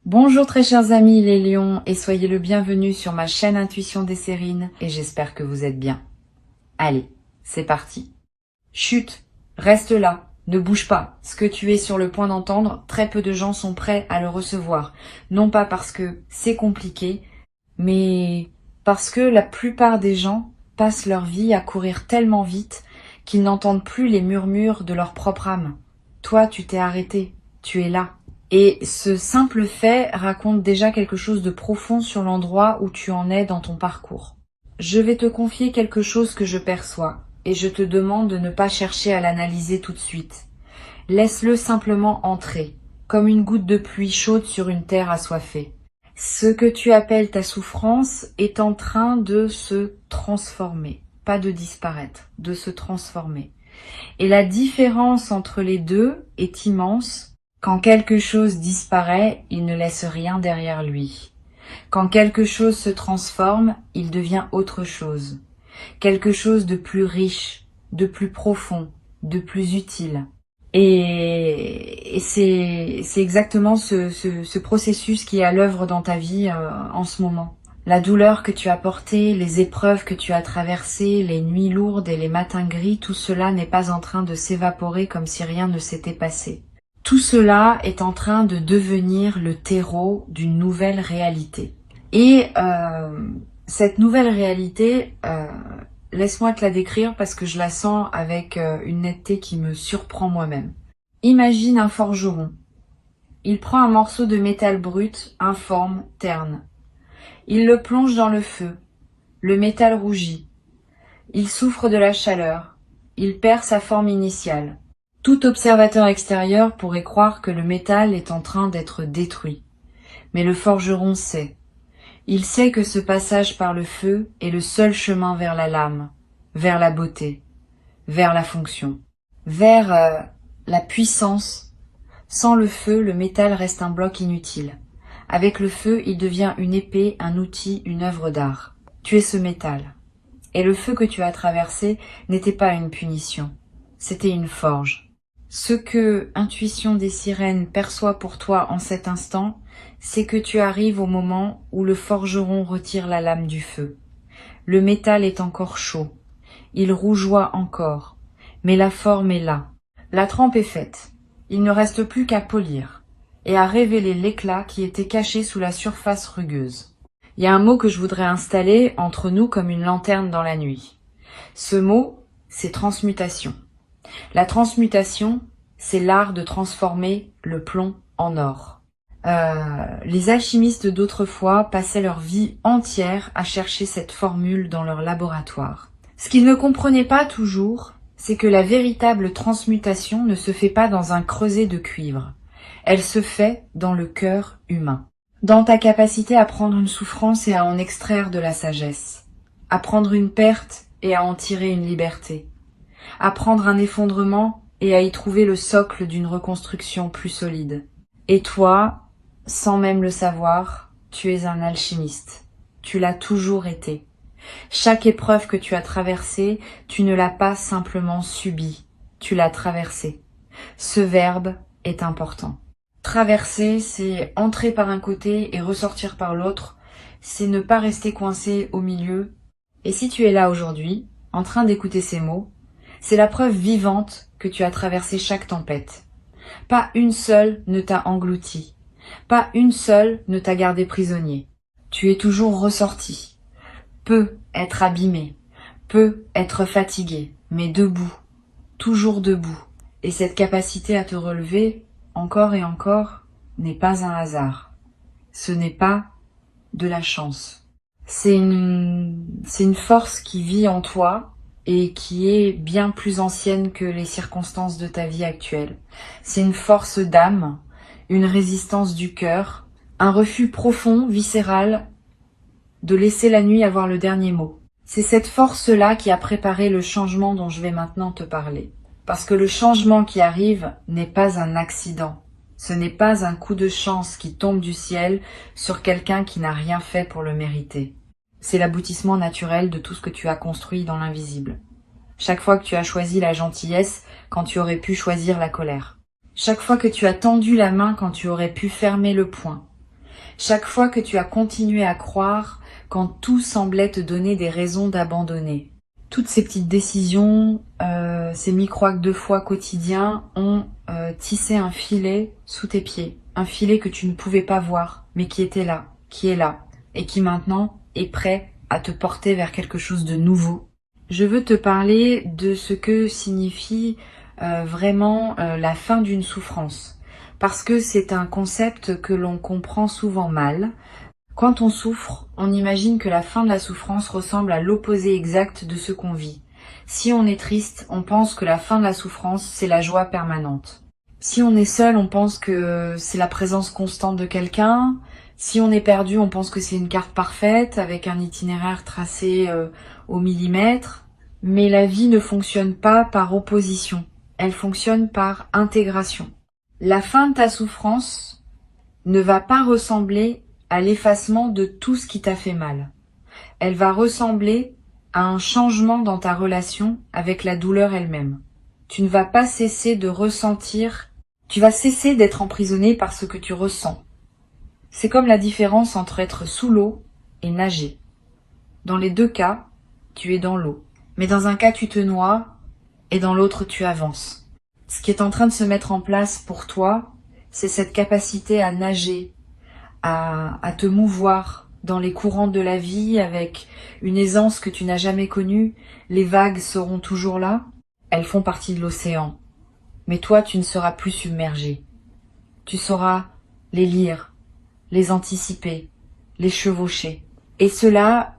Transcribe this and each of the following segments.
Bonjour très chers amis les lions et soyez le bienvenu sur ma chaîne Intuition des Sérines et j'espère que vous êtes bien. Allez, c'est parti. Chut, reste là, ne bouge pas. Ce que tu es sur le point d'entendre, très peu de gens sont prêts à le recevoir. Non pas parce que c'est compliqué, mais parce que la plupart des gens passent leur vie à courir tellement vite qu'ils n'entendent plus les murmures de leur propre âme. Toi, tu t'es arrêté, tu es là. Et ce simple fait raconte déjà quelque chose de profond sur l'endroit où tu en es dans ton parcours. Je vais te confier quelque chose que je perçois, et je te demande de ne pas chercher à l'analyser tout de suite. Laisse-le simplement entrer, comme une goutte de pluie chaude sur une terre assoiffée. Ce que tu appelles ta souffrance est en train de se transformer, pas de disparaître, de se transformer. Et la différence entre les deux est immense. Quand quelque chose disparaît, il ne laisse rien derrière lui. Quand quelque chose se transforme, il devient autre chose. Quelque chose de plus riche, de plus profond, de plus utile. Et c'est exactement ce processus qui est à l'œuvre dans ta vie en ce moment. La douleur que tu as portée, les épreuves que tu as traversées, les nuits lourdes et les matins gris, tout cela n'est pas en train de s'évaporer comme si rien ne s'était passé. Tout cela est en train de devenir le terreau d'une nouvelle réalité. Et cette nouvelle réalité, laisse-moi te la décrire parce que je la sens avec une netteté qui me surprend moi-même. Imagine un forgeron. Il prend un morceau de métal brut, informe, terne. Il le plonge dans le feu. Le métal rougit. Il souffre de la chaleur. Il perd sa forme initiale. Tout observateur extérieur pourrait croire que le métal est en train d'être détruit. Mais le forgeron sait. Il sait que ce passage par le feu est le seul chemin vers la lame, vers la beauté, vers la fonction, vers la puissance. Sans le feu, le métal reste un bloc inutile. Avec le feu, il devient une épée, un outil, une œuvre d'art. Tu es ce métal. Et le feu que tu as traversé n'était pas une punition, c'était une forge. Ce que Intuition des Sirènes perçoit pour toi en cet instant, c'est que tu arrives au moment où le forgeron retire la lame du feu. Le métal est encore chaud, il rougeoie encore, mais la forme est là. La trempe est faite, il ne reste plus qu'à polir et à révéler l'éclat qui était caché sous la surface rugueuse. Il y a un mot que je voudrais installer entre nous comme une lanterne dans la nuit. Ce mot, c'est transmutation. La transmutation, c'est l'art de transformer le plomb en or. Les alchimistes d'autrefois passaient leur vie entière à chercher cette formule dans leur laboratoire. Ce qu'ils ne comprenaient pas toujours, c'est que la véritable transmutation ne se fait pas dans un creuset de cuivre. Elle se fait dans le cœur humain. Dans ta capacité à prendre une souffrance et à en extraire de la sagesse. À prendre une perte et à en tirer une liberté. À prendre un effondrement et à y trouver le socle d'une reconstruction plus solide. Et toi, sans même le savoir, tu es un alchimiste. Tu l'as toujours été. Chaque épreuve que tu as traversée, tu ne l'as pas simplement subie, tu l'as traversée. Ce verbe est important. Traverser, c'est entrer par un côté et ressortir par l'autre, c'est ne pas rester coincé au milieu. Et si tu es là aujourd'hui, en train d'écouter ces mots, c'est la preuve vivante que tu as traversé chaque tempête. Pas une seule ne t'a englouti. Pas une seule ne t'a gardé prisonnier. Tu es toujours ressorti. Peut être abîmé, peut être fatigué, mais debout, toujours debout. Et cette capacité à te relever, encore et encore, n'est pas un hasard. Ce n'est pas de la chance. C'est une force qui vit en toi et qui est bien plus ancienne que les circonstances de ta vie actuelle. C'est une force d'âme, une résistance du cœur, un refus profond, viscéral, de laisser la nuit avoir le dernier mot. C'est cette force-là qui a préparé le changement dont je vais maintenant te parler. Parce que le changement qui arrive n'est pas un accident. Ce n'est pas un coup de chance qui tombe du ciel sur quelqu'un qui n'a rien fait pour le mériter. C'est l'aboutissement naturel de tout ce que tu as construit dans l'invisible. Chaque fois que tu as choisi la gentillesse quand tu aurais pu choisir la colère. Chaque fois que tu as tendu la main quand tu aurais pu fermer le poing. Chaque fois que tu as continué à croire quand tout semblait te donner des raisons d'abandonner. Toutes ces petites décisions, ces micro-actes de foi quotidiens ont tissé un filet sous tes pieds. Un filet que tu ne pouvais pas voir, mais qui était là, qui est là, et qui maintenant est prêt à te porter vers quelque chose de nouveau. Je veux te parler de ce que signifie vraiment la fin d'une souffrance. Parce que c'est un concept que l'on comprend souvent mal. Quand on souffre, on imagine que la fin de la souffrance ressemble à l'opposé exact de ce qu'on vit. Si on est triste, on pense que la fin de la souffrance, c'est la joie permanente. Si on est seul, on pense que c'est la présence constante de quelqu'un. Si on est perdu, on pense que c'est une carte parfaite avec un itinéraire tracé au millimètre. Mais la vie ne fonctionne pas par opposition. Elle fonctionne par intégration. La fin de ta souffrance ne va pas ressembler à l'effacement de tout ce qui t'a fait mal. Elle va ressembler à un changement dans ta relation avec la douleur elle-même. Tu ne vas pas cesser de ressentir, tu vas cesser d'être emprisonné par ce que tu ressens. C'est comme la différence entre être sous l'eau et nager. Dans les deux cas, tu es dans l'eau. Mais dans un cas, tu te noies et dans l'autre, tu avances. Ce qui est en train de se mettre en place pour toi, c'est cette capacité à nager, à te mouvoir dans les courants de la vie avec une aisance que tu n'as jamais connue. Les vagues seront toujours là, elles font partie de l'océan. Mais toi, tu ne seras plus submergé. Tu sauras les lire, les anticiper, les chevaucher. Et cela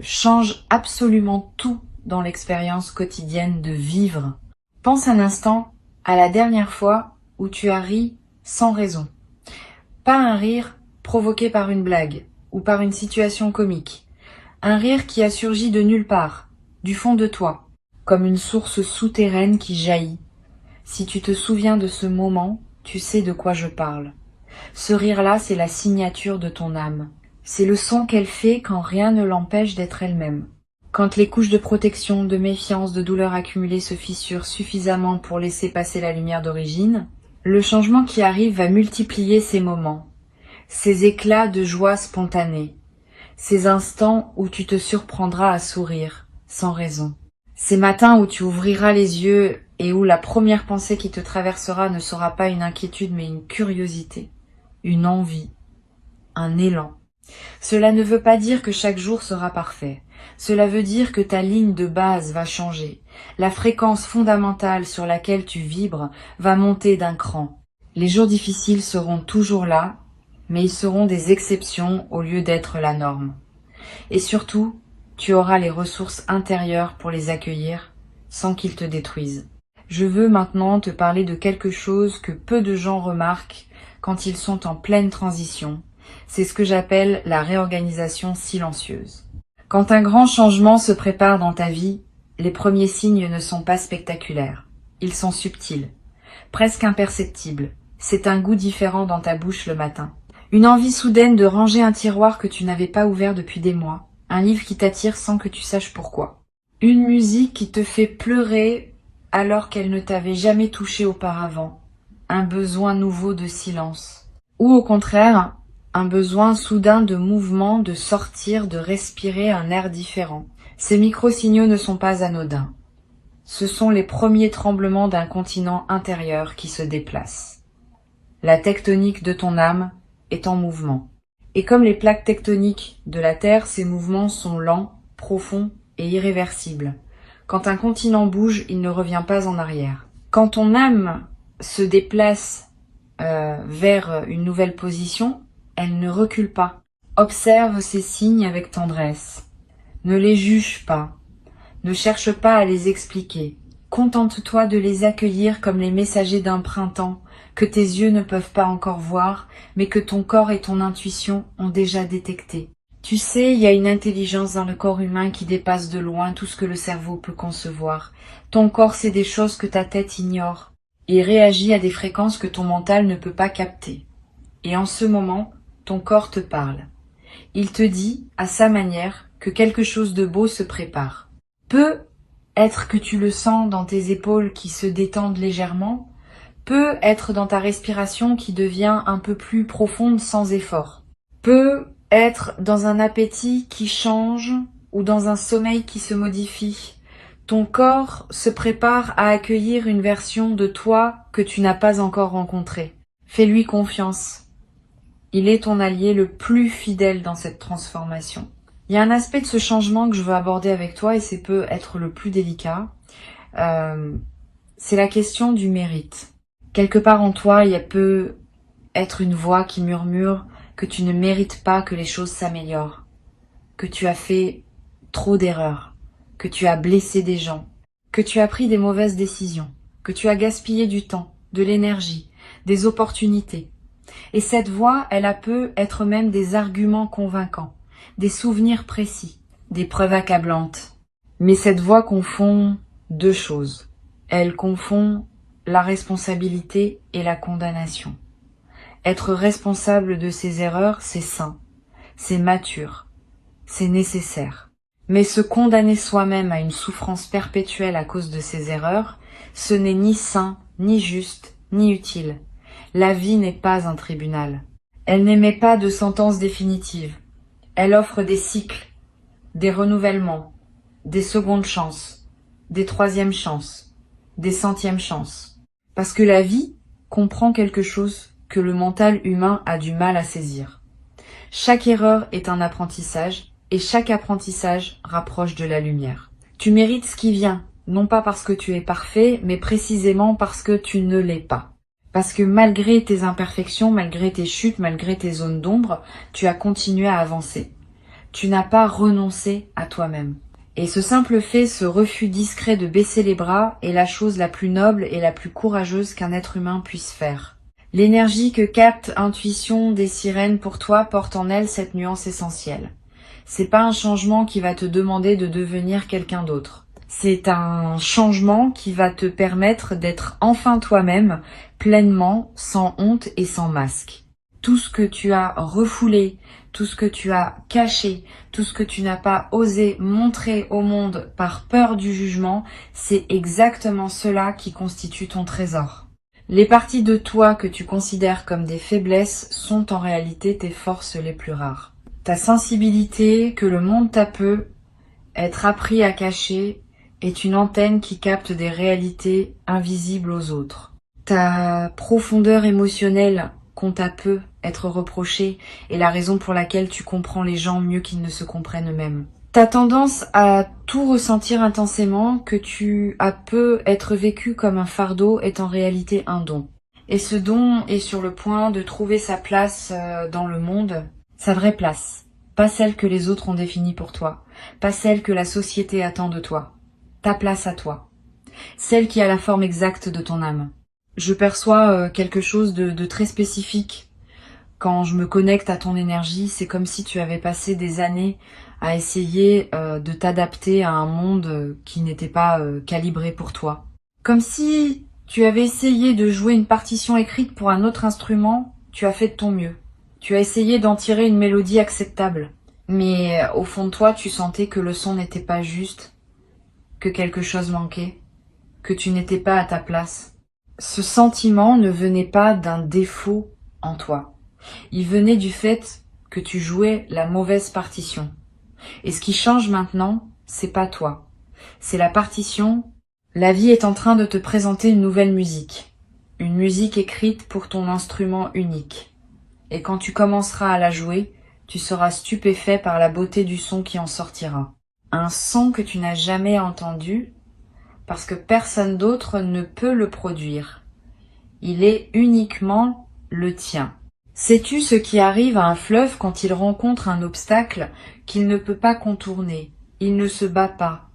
change absolument tout dans l'expérience quotidienne de vivre. Pense un instant à la dernière fois où tu as ri sans raison. Pas un rire provoqué par une blague ou par une situation comique. Un rire qui a surgi de nulle part, du fond de toi, comme une source souterraine qui jaillit. Si tu te souviens de ce moment, tu sais de quoi je parle. Ce rire-là, c'est la signature de ton âme. C'est le son qu'elle fait quand rien ne l'empêche d'être elle-même. Quand les couches de protection, de méfiance, de douleur accumulées se fissurent suffisamment pour laisser passer la lumière d'origine, le changement qui arrive va multiplier ces moments, ces éclats de joie spontanée, ces instants où tu te surprendras à sourire, sans raison, ces matins où tu ouvriras les yeux et où la première pensée qui te traversera ne sera pas une inquiétude mais une curiosité, une envie, un élan. Cela ne veut pas dire que chaque jour sera parfait. Cela veut dire que ta ligne de base va changer. La fréquence fondamentale sur laquelle tu vibres va monter d'un cran. Les jours difficiles seront toujours là, mais ils seront des exceptions au lieu d'être la norme. Et surtout, tu auras les ressources intérieures pour les accueillir sans qu'ils te détruisent. Je veux maintenant te parler de quelque chose que peu de gens remarquent quand ils sont en pleine transition. C'est ce que j'appelle la réorganisation silencieuse. Quand un grand changement se prépare dans ta vie, les premiers signes ne sont pas spectaculaires. Ils sont subtils, presque imperceptibles. C'est un goût différent dans ta bouche le matin. Une envie soudaine de ranger un tiroir que tu n'avais pas ouvert depuis des mois. Un livre qui t'attire sans que tu saches pourquoi. Une musique qui te fait pleurer alors qu'elle ne t'avait jamais touché auparavant. Un besoin nouveau de silence. Ou au contraire, un besoin soudain de mouvement, de sortir, de respirer un air différent. Ces micro-signaux ne sont pas anodins. Ce sont les premiers tremblements d'un continent intérieur qui se déplace. La tectonique de ton âme est en mouvement. Et comme les plaques tectoniques de la Terre, ces mouvements sont lents, profonds et irréversibles. Quand un continent bouge, il ne revient pas en arrière. Quand ton âme se déplace vers une nouvelle position, elle ne recule pas. Observe ces signes avec tendresse. Ne les juge pas. Ne cherche pas à les expliquer. Contente-toi de les accueillir comme les messagers d'un printemps que tes yeux ne peuvent pas encore voir, mais que ton corps et ton intuition ont déjà détecté. Tu sais, il y a une intelligence dans le corps humain qui dépasse de loin tout ce que le cerveau peut concevoir. Ton corps sait des choses que ta tête ignore. Il réagit à des fréquences que ton mental ne peut pas capter. Et en ce moment, ton corps te parle. Il te dit, à sa manière, que quelque chose de beau se prépare. Peut être que tu le sens dans tes épaules qui se détendent légèrement, peut être dans ta respiration qui devient un peu plus profonde sans effort. Peut être dans un appétit qui change ou dans un sommeil qui se modifie. Ton corps se prépare à accueillir une version de toi que tu n'as pas encore rencontrée. Fais-lui confiance. Il est ton allié le plus fidèle dans cette transformation. Il y a un aspect de ce changement que je veux aborder avec toi et c'est peut être le plus délicat. C'est la question du mérite. Quelque part en toi, il peut être une voix qui murmure que tu ne mérites pas que les choses s'améliorent, que tu as fait trop d'erreurs, que tu as blessé des gens, que tu as pris des mauvaises décisions, que tu as gaspillé du temps, de l'énergie, des opportunités. Et cette voix, elle peut être même des arguments convaincants, des souvenirs précis, des preuves accablantes. Mais cette voix confond deux choses. Elle confond la responsabilité et la condamnation. Être responsable de ses erreurs, c'est sain, c'est mature, c'est nécessaire. Mais se condamner soi-même à une souffrance perpétuelle à cause de ses erreurs, ce n'est ni sain, ni juste, ni utile. La vie n'est pas un tribunal. Elle n'émet pas de sentence définitive. Elle offre des cycles, des renouvellements, des secondes chances, des troisièmes chances, des centièmes chances. Parce que la vie comprend quelque chose que le mental humain a du mal à saisir. Chaque erreur est un apprentissage et chaque apprentissage rapproche de la lumière. Tu mérites ce qui vient, non pas parce que tu es parfait, mais précisément parce que tu ne l'es pas. Parce que malgré tes imperfections, malgré tes chutes, malgré tes zones d'ombre, tu as continué à avancer. Tu n'as pas renoncé à toi-même. Et ce simple fait, ce refus discret de baisser les bras, est la chose la plus noble et la plus courageuse qu'un être humain puisse faire. L'énergie que capte Intuition des sirènes pour toi porte en elle cette nuance essentielle. C'est pas un changement qui va te demander de devenir quelqu'un d'autre. C'est un changement qui va te permettre d'être enfin toi-même, pleinement, sans honte et sans masque. Tout ce que tu as refoulé, tout ce que tu as caché, tout ce que tu n'as pas osé montrer au monde par peur du jugement, c'est exactement cela qui constitue ton trésor. Les parties de toi que tu considères comme des faiblesses sont en réalité tes forces les plus rares. Ta sensibilité que le monde t'a peu être appris à cacher est une antenne qui capte des réalités invisibles aux autres. Ta profondeur émotionnelle qu'on t'a peu être reprochée est la raison pour laquelle tu comprends les gens mieux qu'ils ne se comprennent eux-mêmes. Ta tendance à tout ressentir intensément, que tu as peu être vécu comme un fardeau, est en réalité un don. Et ce don est sur le point de trouver sa place dans le monde, sa vraie place. Pas celle que les autres ont définie pour toi, pas celle que la société attend de toi. Ta place à toi. Celle qui a la forme exacte de ton âme. Je perçois quelque chose de très spécifique. Quand je me connecte à ton énergie, c'est comme si tu avais passé des années à essayer de t'adapter à un monde qui n'était pas calibré pour toi. Comme si tu avais essayé de jouer une partition écrite pour un autre instrument, tu as fait de ton mieux. Tu as essayé d'en tirer une mélodie acceptable. Mais au fond de toi, tu sentais que le son n'était pas juste, que quelque chose manquait, que tu n'étais pas à ta place. Ce sentiment ne venait pas d'un défaut en toi. Il venait du fait que tu jouais la mauvaise partition. Et ce qui change maintenant, c'est pas toi. C'est la partition. La vie est en train de te présenter une nouvelle musique. Une musique écrite pour ton instrument unique. Et quand tu commenceras à la jouer, tu seras stupéfait par la beauté du son qui en sortira. Un son que tu n'as jamais entendu, parce que personne d'autre ne peut le produire. Il est uniquement le tien. Sais-tu ce qui arrive à un fleuve quand il rencontre un obstacle qu'il ne peut pas contourner? Il ne se bat pas.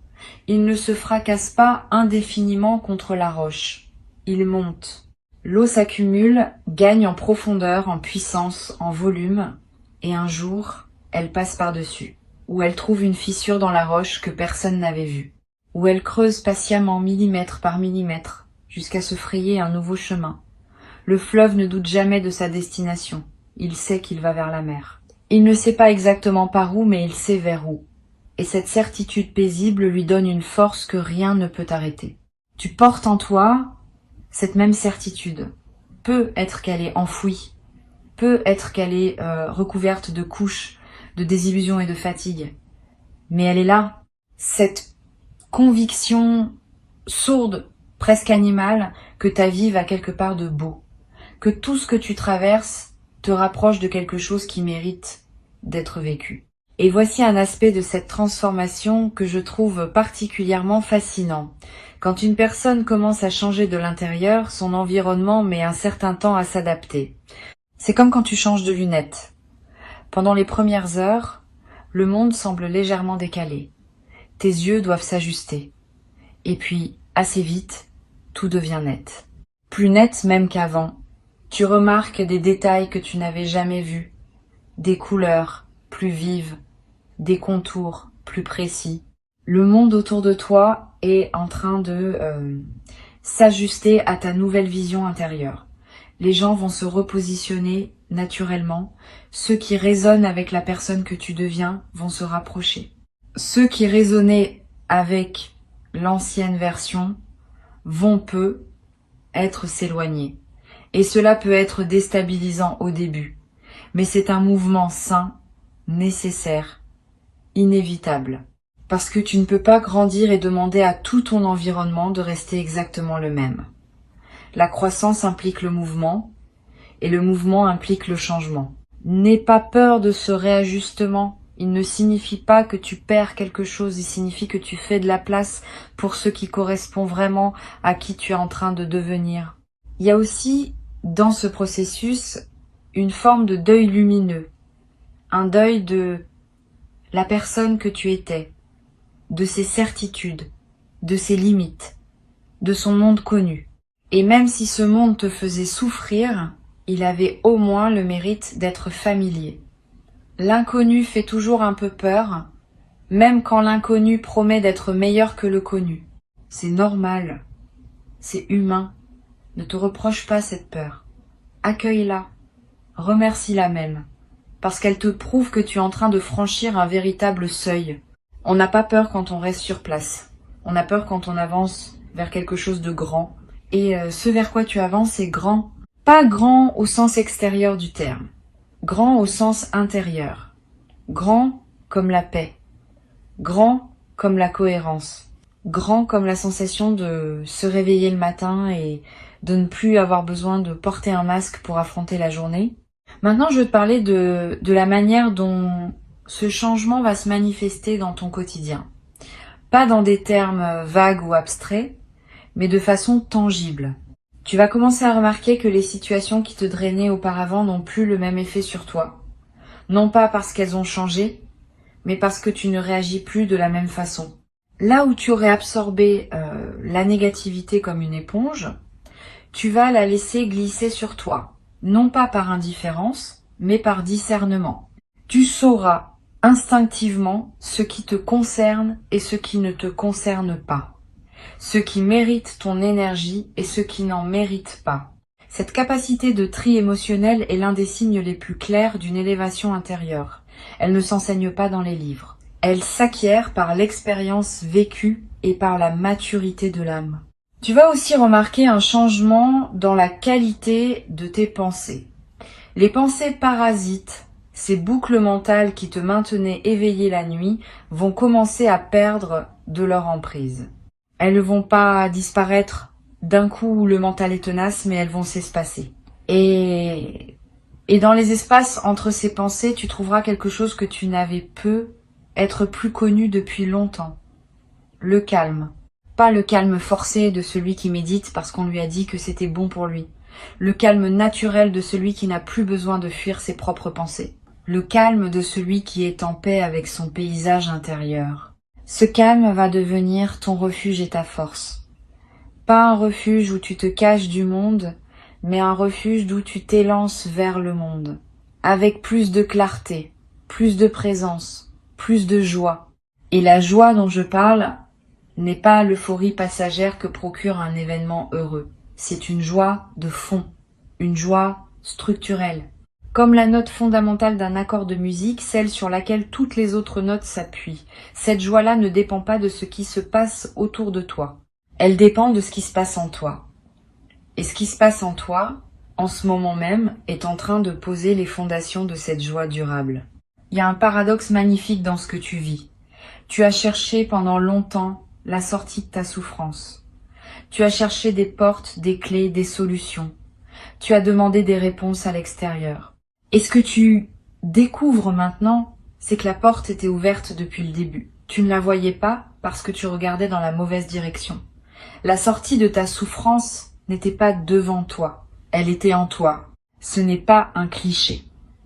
Il ne se fracasse pas indéfiniment contre la roche. Il monte. L'eau s'accumule, gagne en profondeur, en puissance, en volume, et un jour, elle passe par-dessus, où elle trouve une fissure dans la roche que personne n'avait vue, où elle creuse patiemment millimètre par millimètre, jusqu'à se frayer un nouveau chemin. Le fleuve ne doute jamais de sa destination. Il sait qu'il va vers la mer. Il ne sait pas exactement par où, mais il sait vers où. Et cette certitude paisible lui donne une force que rien ne peut arrêter. Tu portes en toi cette même certitude. Peut être qu'elle est enfouie, peut être qu'elle est recouverte de couches, de désillusions et de fatigue, mais elle est là. Cette conviction sourde, presque animale, que ta vie va quelque part de beau, que tout ce que tu traverses te rapproche de quelque chose qui mérite d'être vécu. Et voici un aspect de cette transformation que je trouve particulièrement fascinant. Quand une personne commence à changer de l'intérieur, son environnement met un certain temps à s'adapter. C'est comme quand tu changes de lunettes. Pendant les premières heures, le monde semble légèrement décalé. Tes yeux doivent s'ajuster. Et puis, assez vite, tout devient net. Plus net même qu'avant. Tu remarques des détails que tu n'avais jamais vus, des couleurs plus vives, des contours plus précis. Le monde autour de toi est en train de s'ajuster à ta nouvelle vision intérieure. Les gens vont se repositionner naturellement. Ceux qui résonnent avec la personne que tu deviens vont se rapprocher. Ceux qui résonnaient avec l'ancienne version vont peu être s'éloigner. Et cela peut être déstabilisant au début. Mais c'est un mouvement sain, nécessaire, inévitable. Parce que tu ne peux pas grandir et demander à tout ton environnement de rester exactement le même. La croissance implique le mouvement, et le mouvement implique le changement. N'aie pas peur de ce réajustement. Il ne signifie pas que tu perds quelque chose, il signifie que tu fais de la place pour ce qui correspond vraiment à qui tu es en train de devenir. Il y a aussi, dans ce processus, une forme de deuil lumineux. Un deuil de la personne que tu étais, de ses certitudes, de ses limites, de son monde connu. Et même si ce monde te faisait souffrir, il avait au moins le mérite d'être familier. L'inconnu fait toujours un peu peur, même quand l'inconnu promet d'être meilleur que le connu. C'est normal, c'est humain. Ne te reproche pas cette peur. Accueille-la, remercie-la même, parce qu'elle te prouve que tu es en train de franchir un véritable seuil. On n'a pas peur quand on reste sur place. On a peur quand on avance vers quelque chose de grand. Et ce vers quoi tu avances est grand. Pas grand au sens extérieur du terme. Grand au sens intérieur. Grand comme la paix. Grand comme la cohérence. Grand comme la sensation de se réveiller le matin et de ne plus avoir besoin de porter un masque pour affronter la journée. Maintenant, je veux te parler de la manière dont ce changement va se manifester dans ton quotidien. Pas dans des termes vagues ou abstraits, mais de façon tangible. Tu vas commencer à remarquer que les situations qui te drainaient auparavant n'ont plus le même effet sur toi. Non pas parce qu'elles ont changé, mais parce que tu ne réagis plus de la même façon. Là où tu aurais absorbé la négativité comme une éponge, tu vas la laisser glisser sur toi. Non pas par indifférence, mais par discernement. Tu sauras instinctivement ce qui te concerne et ce qui ne te concerne pas. Ce qui mérite ton énergie et ce qui n'en mérite pas. Cette capacité de tri émotionnel est l'un des signes les plus clairs d'une élévation intérieure. Elle ne s'enseigne pas dans les livres. Elle s'acquiert par l'expérience vécue et par la maturité de l'âme. Tu vas aussi remarquer un changement dans la qualité de tes pensées. Les pensées parasites, ces boucles mentales qui te maintenaient éveillé la nuit, vont commencer à perdre de leur emprise. Elles ne vont pas disparaître d'un coup où le mental est tenace, mais elles vont s'espacer. Et dans les espaces entre ces pensées, tu trouveras quelque chose que tu n'avais peu être plus connu depuis longtemps. Le calme. Pas le calme forcé de celui qui médite parce qu'on lui a dit que c'était bon pour lui. Le calme naturel de celui qui n'a plus besoin de fuir ses propres pensées. Le calme de celui qui est en paix avec son paysage intérieur. Ce calme va devenir ton refuge et ta force. Pas un refuge où tu te caches du monde, mais un refuge d'où tu t'élances vers le monde. Avec plus de clarté, plus de présence, plus de joie. Et la joie dont je parle n'est pas l'euphorie passagère que procure un événement heureux. C'est une joie de fond, une joie structurelle. Comme la note fondamentale d'un accord de musique, celle sur laquelle toutes les autres notes s'appuient. Cette joie-là ne dépend pas de ce qui se passe autour de toi. Elle dépend de ce qui se passe en toi. Et ce qui se passe en toi, en ce moment même, est en train de poser les fondations de cette joie durable. Il y a un paradoxe magnifique dans ce que tu vis. Tu as cherché pendant longtemps la sortie de ta souffrance. Tu as cherché des portes, des clés, des solutions. Tu as demandé des réponses à l'extérieur. Et ce que tu découvres maintenant, c'est que la porte était ouverte depuis le début. Tu ne la voyais pas parce que tu regardais dans la mauvaise direction. La sortie de ta souffrance n'était pas devant toi, elle était en toi. Ce n'est pas un cliché,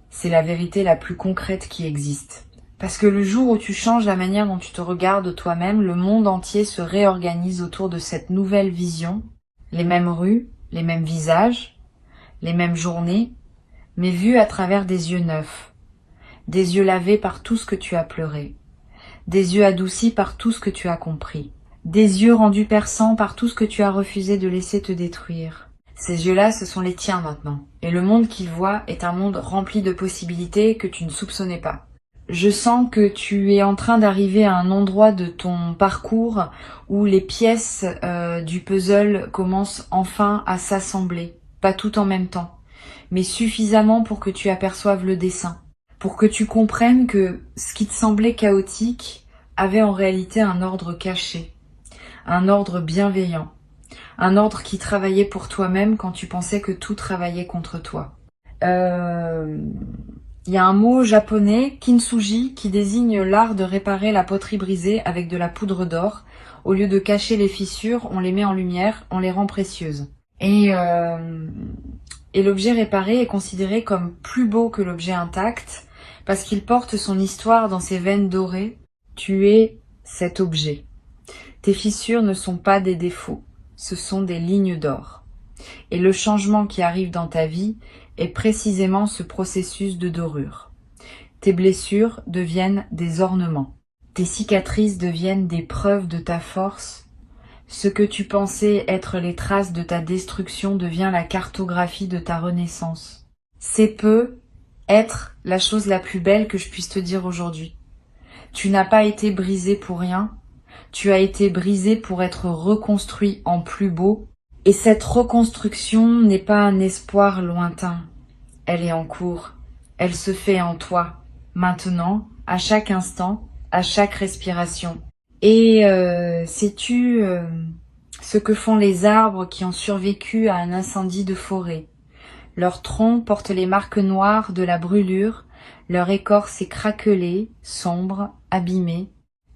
c'est la vérité la plus concrète qui existe. Parce que le jour où tu changes la manière dont tu te regardes toi-même, le monde entier se réorganise autour de cette nouvelle vision. Les mêmes rues, les mêmes visages, les mêmes journées, mais vues à travers des yeux neufs. Des yeux lavés par tout ce que tu as pleuré. Des yeux adoucis par tout ce que tu as compris. Des yeux rendus perçants par tout ce que tu as refusé de laisser te détruire. Ces yeux-là, ce sont les tiens maintenant. Et le monde qu'ils voient est un monde rempli de possibilités que tu ne soupçonnais pas. Je sens que tu es en train d'arriver à un endroit de ton parcours où les pièces du puzzle commencent enfin à s'assembler. Pas tout en même temps, mais suffisamment pour que tu aperçoives le dessin. Pour que tu comprennes que ce qui te semblait chaotique avait en réalité un ordre caché. Un ordre bienveillant, un ordre qui travaillait pour toi-même quand tu pensais que tout travaillait contre toi. Il y a un mot japonais, kintsugi, qui désigne l'art de réparer la poterie brisée avec de la poudre d'or. Au lieu de cacher les fissures, on les met en lumière, on les rend précieuses. Et l'objet réparé est considéré comme plus beau que l'objet intact parce qu'il porte son histoire dans ses veines dorées. Tu es cet objet. Tes fissures ne sont pas des défauts, ce sont des lignes d'or. Et le changement qui arrive dans ta vie est précisément ce processus de dorure. Tes blessures deviennent des ornements. Tes cicatrices deviennent des preuves de ta force. Ce que tu pensais être les traces de ta destruction devient la cartographie de ta renaissance. C'est peu être la chose la plus belle que je puisse te dire aujourd'hui. Tu n'as pas été brisé pour rien. Tu as été brisé pour être reconstruit en plus beau. Et cette reconstruction n'est pas un espoir lointain. Elle est en cours. Elle se fait en toi, maintenant, à chaque instant, à chaque respiration. Et sais-tu ce que font les arbres qui ont survécu à un incendie de forêt? Leur tronc porte les marques noires de la brûlure, leur écorce est craquelée, sombre, abîmée.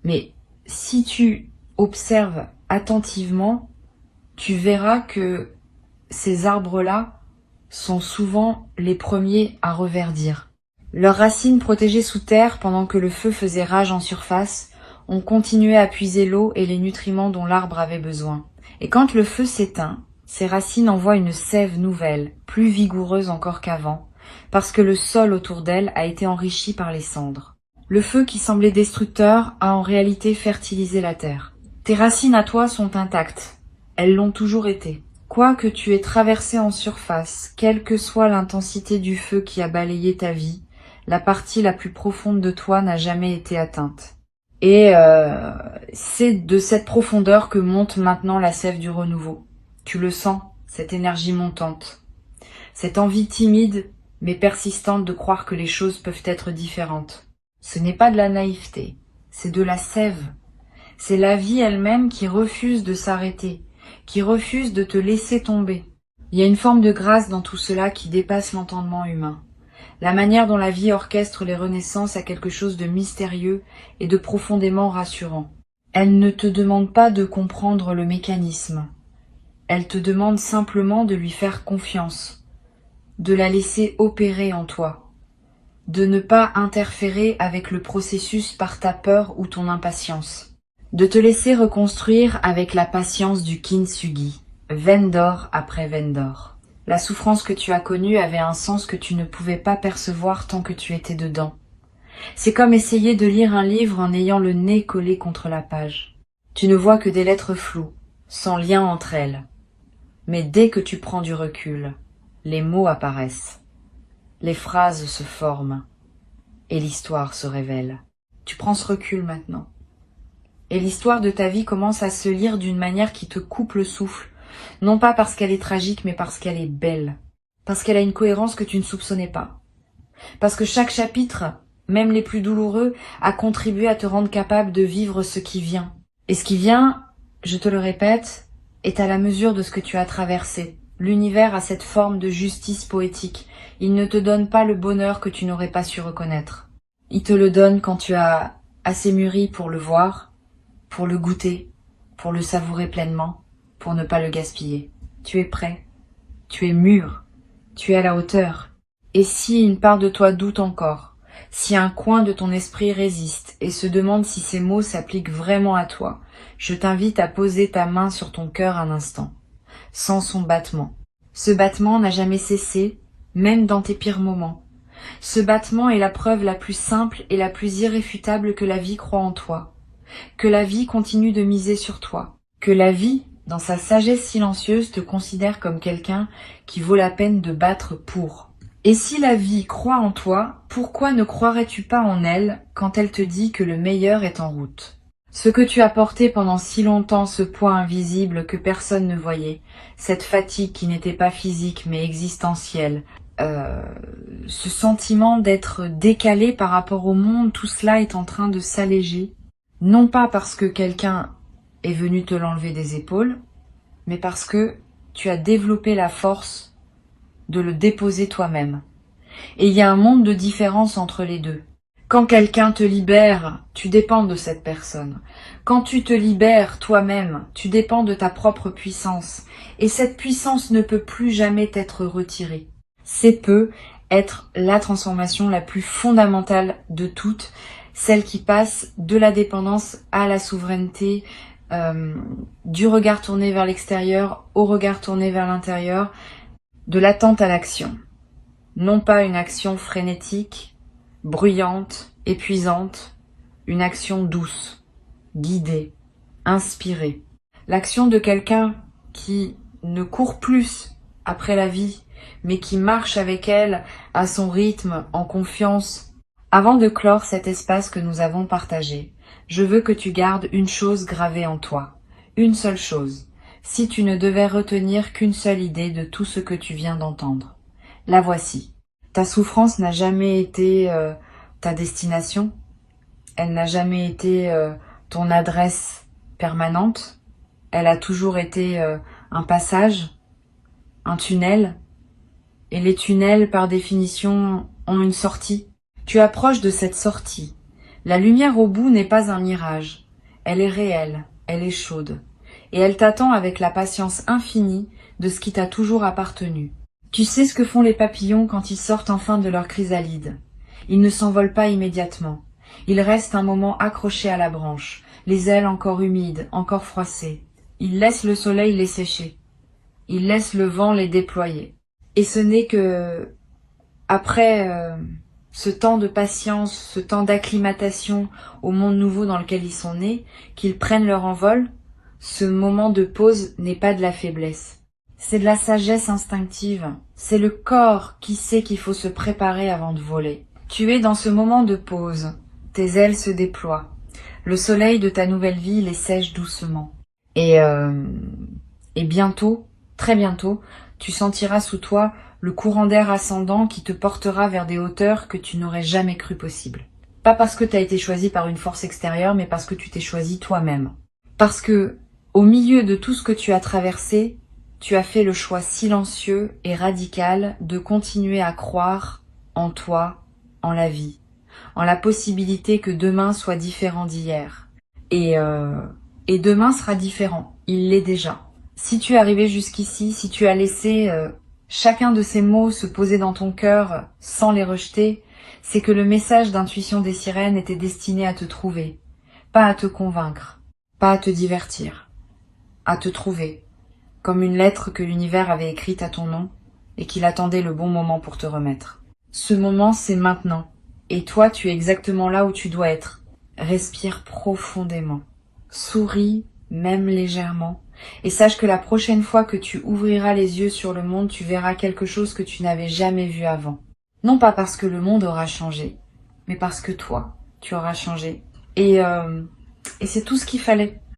Mais si tu observes attentivement, tu verras que ces arbres-là sont souvent les premiers à reverdir. Leurs racines protégées sous terre pendant que le feu faisait rage en surface, ont continué à puiser l'eau et les nutriments dont l'arbre avait besoin. Et quand le feu s'éteint, ses racines envoient une sève nouvelle, plus vigoureuse encore qu'avant, parce que le sol autour d'elle a été enrichi par les cendres. Le feu qui semblait destructeur a en réalité fertilisé la terre. Tes racines à toi sont intactes. Elles l'ont toujours été. Quoi que tu aies traversé en surface, quelle que soit l'intensité du feu qui a balayé ta vie, la partie la plus profonde de toi n'a jamais été atteinte. Et c'est de cette profondeur que monte maintenant la sève du renouveau. Tu le sens, cette énergie montante. Cette envie timide mais persistante de croire que les choses peuvent être différentes. Ce n'est pas de la naïveté, c'est de la sève. C'est la vie elle-même qui refuse de s'arrêter, qui refuse de te laisser tomber. Il y a une forme de grâce dans tout cela qui dépasse l'entendement humain. La manière dont la vie orchestre les renaissances a quelque chose de mystérieux et de profondément rassurant. Elle ne te demande pas de comprendre le mécanisme. Elle te demande simplement de lui faire confiance, de la laisser opérer en toi, de ne pas interférer avec le processus par ta peur ou ton impatience, de te laisser reconstruire avec la patience du kintsugi, veine d'or après veine d'or. La souffrance que tu as connue avait un sens que tu ne pouvais pas percevoir tant que tu étais dedans. C'est comme essayer de lire un livre en ayant le nez collé contre la page. Tu ne vois que des lettres floues, sans lien entre elles. Mais dès que tu prends du recul, les mots apparaissent, les phrases se forment, et l'histoire se révèle. Tu prends ce recul maintenant. Et l'histoire de ta vie commence à se lire d'une manière qui te coupe le souffle, Non pas parce qu'elle est tragique, mais parce qu'elle est belle. Parce qu'elle a une cohérence que tu ne soupçonnais pas. Parce que chaque chapitre, même les plus douloureux, a contribué à te rendre capable de vivre ce qui vient. Et ce qui vient, je te le répète, est à la mesure de ce que tu as traversé. L'univers a cette forme de justice poétique. Il ne te donne pas le bonheur que tu n'aurais pas su reconnaître. Il te le donne quand tu as assez mûri pour le voir, pour le goûter, pour le savourer pleinement, pour ne pas le gaspiller. Tu es prêt, tu es mûr, tu es à la hauteur. Et si une part de toi doute encore, si un coin de ton esprit résiste et se demande si ces mots s'appliquent vraiment à toi, je t'invite à poser ta main sur ton cœur un instant, sans son battement. Ce battement n'a jamais cessé, même dans tes pires moments. Ce battement est la preuve la plus simple et la plus irréfutable que la vie croit en toi, que la vie continue de miser sur toi, que la vie, dans sa sagesse silencieuse, te considère comme quelqu'un qui vaut la peine de battre pour. Et si la vie croit en toi, pourquoi ne croirais-tu pas en elle quand elle te dit que le meilleur est en route? Ce que tu as porté pendant si longtemps, ce poids invisible que personne ne voyait, cette fatigue qui n'était pas physique mais existentielle, ce sentiment d'être décalé par rapport au monde, tout cela est en train de s'alléger. Non pas parce que quelqu'un est venu te l'enlever des épaules, mais parce que tu as développé la force de le déposer toi-même. Et il y a un monde de différence entre les deux. Quand quelqu'un te libère, tu dépends de cette personne. Quand tu te libères toi-même, tu dépends de ta propre puissance. Et cette puissance ne peut plus jamais t'être retirée. C'est peut être la transformation la plus fondamentale de toutes, celle qui passe de la dépendance à la souveraineté, du regard tourné vers l'extérieur au regard tourné vers l'intérieur, de l'attente à l'action. Non pas une action frénétique, bruyante, épuisante, une action douce, guidée, inspirée. L'action de quelqu'un qui ne court plus après la vie, mais qui marche avec elle à son rythme, en confiance. Avant de clore cet espace que nous avons partagé, je veux que tu gardes une chose gravée en toi, une seule chose, si tu ne devais retenir qu'une seule idée de tout ce que tu viens d'entendre. La voici. Ta souffrance n'a jamais été ta destination, elle n'a jamais été ton adresse permanente, elle a toujours été un passage, un tunnel, et les tunnels, par définition, ont une sortie. Tu approches de cette sortie. La lumière au bout n'est pas un mirage. Elle est réelle, elle est chaude. Et elle t'attend avec la patience infinie de ce qui t'a toujours appartenu. Tu sais ce que font les papillons quand ils sortent enfin de leur chrysalide. Ils ne s'envolent pas immédiatement. Ils restent un moment accrochés à la branche, les ailes encore humides, encore froissées. Ils laissent le soleil les sécher. Ils laissent le vent les déployer. Et ce n'est que après ce temps de patience, ce temps d'acclimatation au monde nouveau dans lequel ils sont nés, qu'ils prennent leur envol. Ce moment de pause n'est pas de la faiblesse. C'est de la sagesse instinctive. C'est le corps qui sait qu'il faut se préparer avant de voler. Tu es dans ce moment de pause. Tes ailes se déploient. Le soleil de ta nouvelle vie les sèche doucement. Et bientôt, très bientôt, tu sentiras sous toi le courant d'air ascendant qui te portera vers des hauteurs que tu n'aurais jamais cru possibles. Pas parce que tu as été choisi par une force extérieure, mais parce que tu t'es choisi toi-même. Parce que, au milieu de tout ce que tu as traversé, tu as fait le choix silencieux et radical de continuer à croire en toi, en la vie, en la possibilité que demain soit différent d'hier. Et demain sera différent, il l'est déjà. Si tu es arrivé jusqu'ici, si tu as laissé chacun de ces mots se poser dans ton cœur sans les rejeter, c'est que le message d'intuition des sirènes était destiné à te trouver, pas à te convaincre, pas à te divertir, à te trouver, comme une lettre que l'univers avait écrite à ton nom et qu'il attendait le bon moment pour te remettre. Ce moment, c'est maintenant, et toi, tu es exactement là où tu dois être. Respire profondément, souris, même légèrement, et sache que la prochaine fois que tu ouvriras les yeux sur le monde, tu verras quelque chose que tu n'avais jamais vu avant. Non pas parce que le monde aura changé, mais parce que toi, tu auras changé. Et c'est tout ce qu'il fallait.